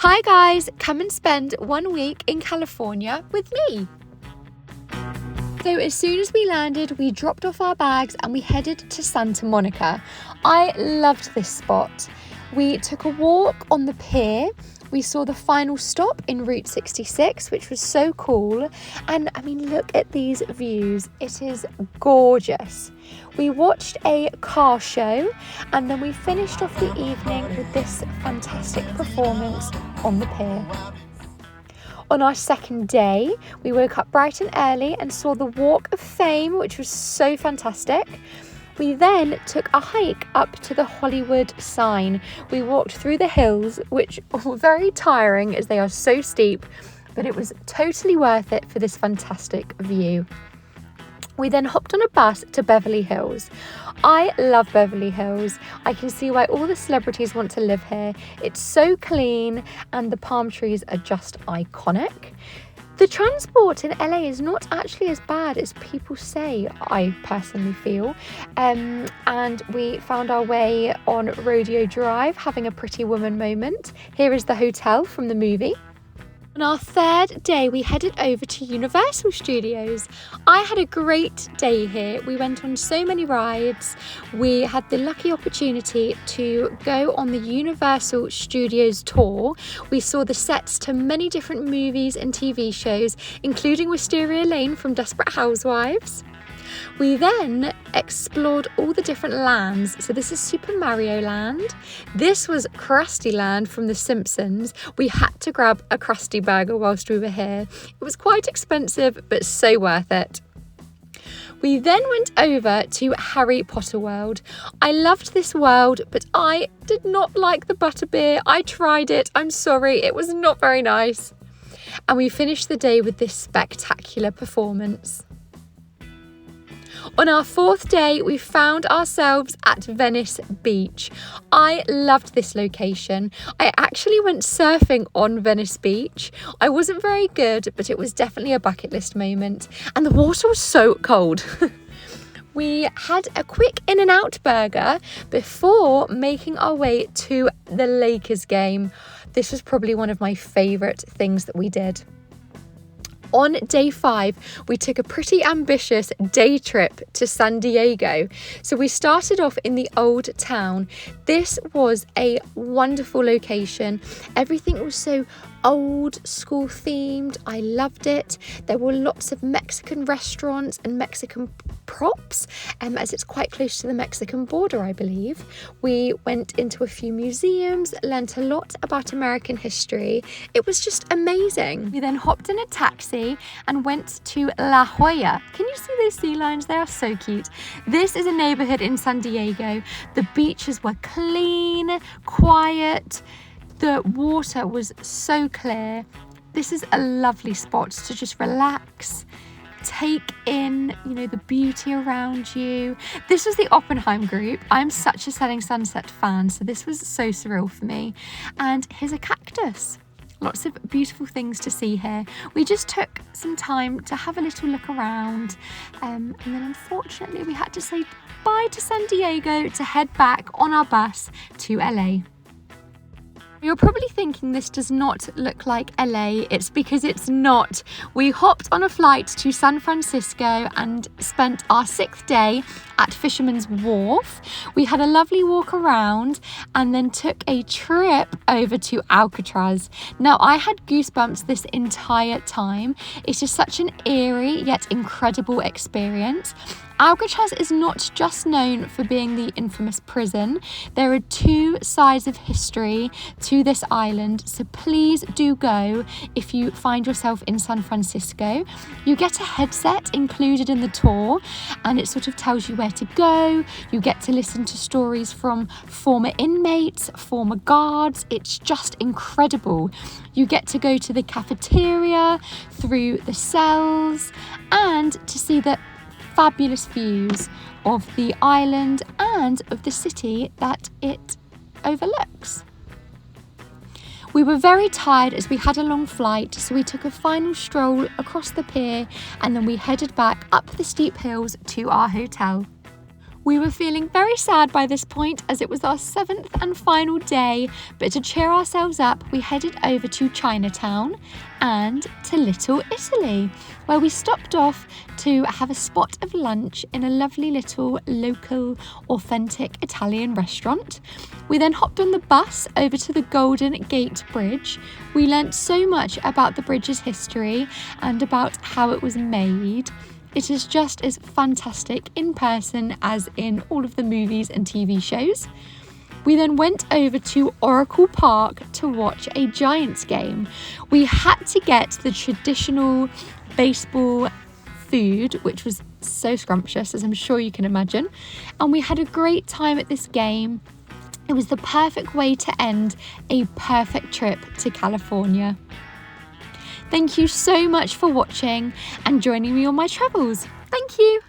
Hi guys, come and spend 1 week in California with me. So as soon as we landed, we dropped off our bags and we headed to Santa Monica. I loved this spot. We took a walk on the pier. We saw the final stop in Route 66, which was so cool. And I mean, look at these views. It is gorgeous. We watched a car show and then we finished off the evening with this fantastic performance on the pier. On our second day, we woke up bright and early and saw the Walk of Fame, which was so fantastic. We then took a hike up to the Hollywood sign. We walked through the hills, which were very tiring as they are so steep, but it was totally worth it for this fantastic view. We then hopped on a bus to Beverly Hills. I love Beverly Hills. I can see why all the celebrities want to live here. It's so clean and the palm trees are just iconic. The transport in LA is not actually as bad as people say, I personally feel. And we found our way on Rodeo Drive, having a Pretty Woman moment. Here is the hotel from the movie. On our third day, we headed over to Universal Studios. I had a great day here. We went on so many rides. We had the lucky opportunity to go on the Universal Studios tour. We saw the sets to many different movies and TV shows, including Wisteria Lane from Desperate Housewives. We then explored all the different lands. So this is Super Mario Land. This was Krusty Land from The Simpsons. We had to grab a Krusty burger whilst we were here. It was quite expensive, but so worth it. We then went over to Harry Potter World. I loved this world, but I did not like the butterbeer. I tried it. I'm sorry. It was not very nice. And we finished the day with this spectacular performance. On our fourth day, we found ourselves at Venice Beach. I loved this location. I actually went surfing on Venice Beach. I wasn't very good, but it was definitely a bucket list moment. And the water was so cold. We had a quick In-N-Out burger before making our way to the Lakers game. This was probably one of my favourite things that we did. On day 5, we took a pretty ambitious day trip to San Diego. So we started off in the old town. This was a wonderful location. Everything was so old school themed. I loved it. There were lots of Mexican restaurants and Mexican props, as it's quite close to the Mexican border, I believe. We went into a few museums, learnt a lot about American history. It was just amazing. We then hopped in a taxi and went to La Jolla. Can you see those sea lions? They are so cute. This is a neighborhood in San Diego. The beaches were clean, quiet. The water was so clear. This is a lovely spot to just relax, take in, the beauty around you. This was the Oppenheim group. I'm such a Selling Sunset fan, so this was so surreal for me. And here's a cactus. Lots of beautiful things to see here. We just took some time to have a little look around. And then unfortunately we had to say bye to San Diego to head back on our bus to LA. You're probably thinking this does not look like LA. It's because it's not. We hopped on a flight to San Francisco and spent our 6th day at Fisherman's Wharf. We had a lovely walk around and then took a trip over to Alcatraz. Now, I had goosebumps this entire time. It's just such an eerie yet incredible experience. Alcatraz is not just known for being the infamous prison. There are 2 sides of history to this island, so please do go if you find yourself in San Francisco. You get a headset included in the tour and it sort of tells you where to go. You get to listen to stories from former inmates, former guards. It's just incredible. You get to go to the cafeteria, through the cells, and to see the fabulous views of the island and of the city that it overlooks. We were very tired as we had a long flight, so we took a final stroll across the pier and then we headed back up the steep hills to our hotel. We were feeling very sad by this point as it was our 7th and final day, but to cheer ourselves up, we headed over to Chinatown and to Little Italy, where we stopped off to have a spot of lunch in a lovely little local authentic Italian restaurant. We then hopped on the bus over to the Golden Gate Bridge. We learnt so much about the bridge's history and about how it was made. It is just as fantastic in person as in all of the movies and TV shows. We then went over to Oracle Park to watch a Giants game. We had to get the traditional baseball food, which was so scrumptious, as I'm sure you can imagine. And we had a great time at this game. It was the perfect way to end a perfect trip to California. Thank you so much for watching and joining me on my travels. Thank you.